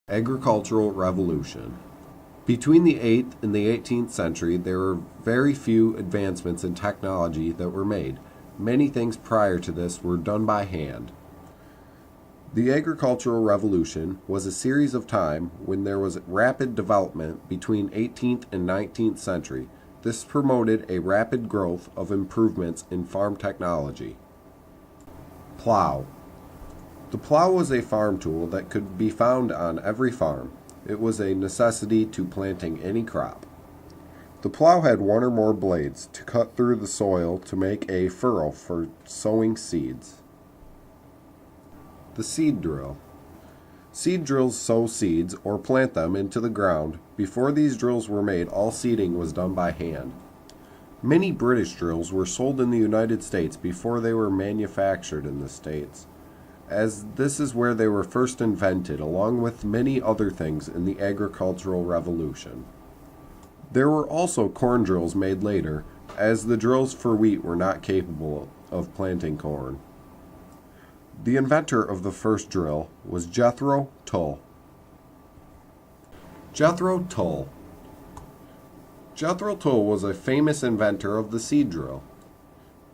Agricultural Revolution. Between the 8th and the 18th century, there were very few advancements in technology that were made. Many things prior to this were done by hand. The Agricultural Revolution was a series of time when there was rapid development between 18th and 19th century. This promoted a rapid growth of improvements in farm technology. Plow. The plow was a farm tool that could be found on every farm. It was a necessity to planting any crop. The plow had one or more blades to cut through the soil to make a furrow for sowing seeds. The seed drill. Seed drills sow seeds or plant them into the ground. Before these drills were made, all seeding was done by hand. Many British drills were sold in the United States before they were manufactured in the States, as this is where they were first invented, along with many other things in the Agricultural Revolution. There were also corn drills made later, as the drills for wheat were not capable of planting corn. The inventor of the first drill was Jethro Tull. Jethro Tull. Jethro Tull was a famous inventor of the seed drill.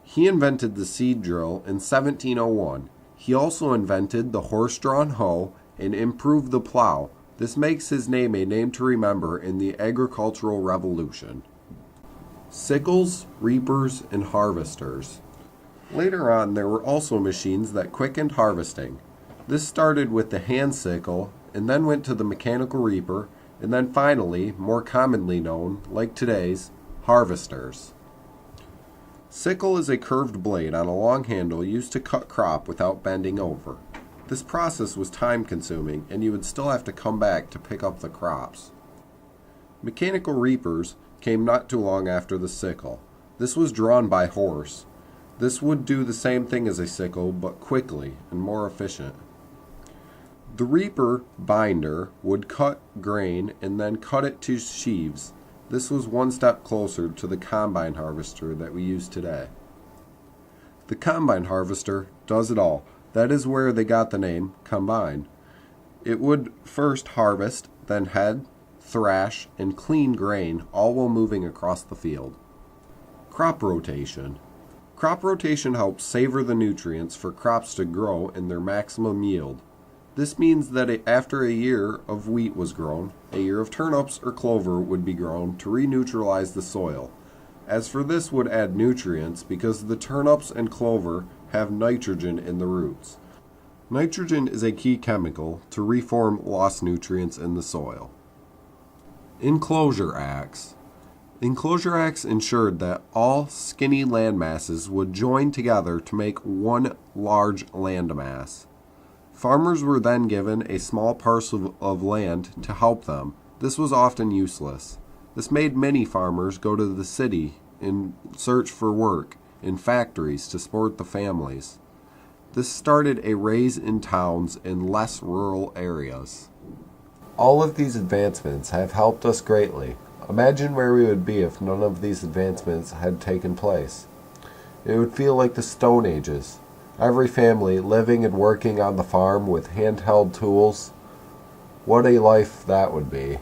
He invented the seed drill in 1701. He also invented the horse-drawn hoe and improved the plow. This makes his name a name to remember in the Agricultural Revolution. Sickles, reapers, and harvesters. Later on, there were also machines that quickened harvesting. This started with the hand sickle, and then went to the mechanical reaper, and then finally, more commonly known, like today's, harvesters. Sickle is a curved blade on a long handle used to cut crop without bending over. This process was time-consuming, and you would still have to come back to pick up the crops. Mechanical reapers came not too long after the sickle. This was drawn by horse. This would do the same thing as a sickle, but quickly and more efficient. The reaper binder would cut grain and then cut it to sheaves. This was one step closer to the combine harvester that we use today. The combine harvester does it all. That is where they got the name combine. It would first harvest, then head, thrash, and clean grain, all while moving across the field. Crop rotation. Crop rotation helps savor the nutrients for crops to grow in their maximum yield. This means that after a year of wheat was grown, a year of turnips or clover would be grown to re-neutralize the soil. As for this would add nutrients because the turnips and clover have nitrogen in the roots. Nitrogen is a key chemical to reform lost nutrients in the soil. Enclosure acts. Enclosure acts ensured that all skinny land masses would join together to make one large land mass. Farmers were then given a small parcel of land to help them. This was often useless. This made many farmers go to the city in search for work in factories to support the families. This started a rise in towns in less rural areas. All of these advancements have helped us greatly. Imagine where we would be if none of these advancements had taken place. It would feel like the Stone Ages. Every family living and working on the farm with handheld tools. What a life that would be.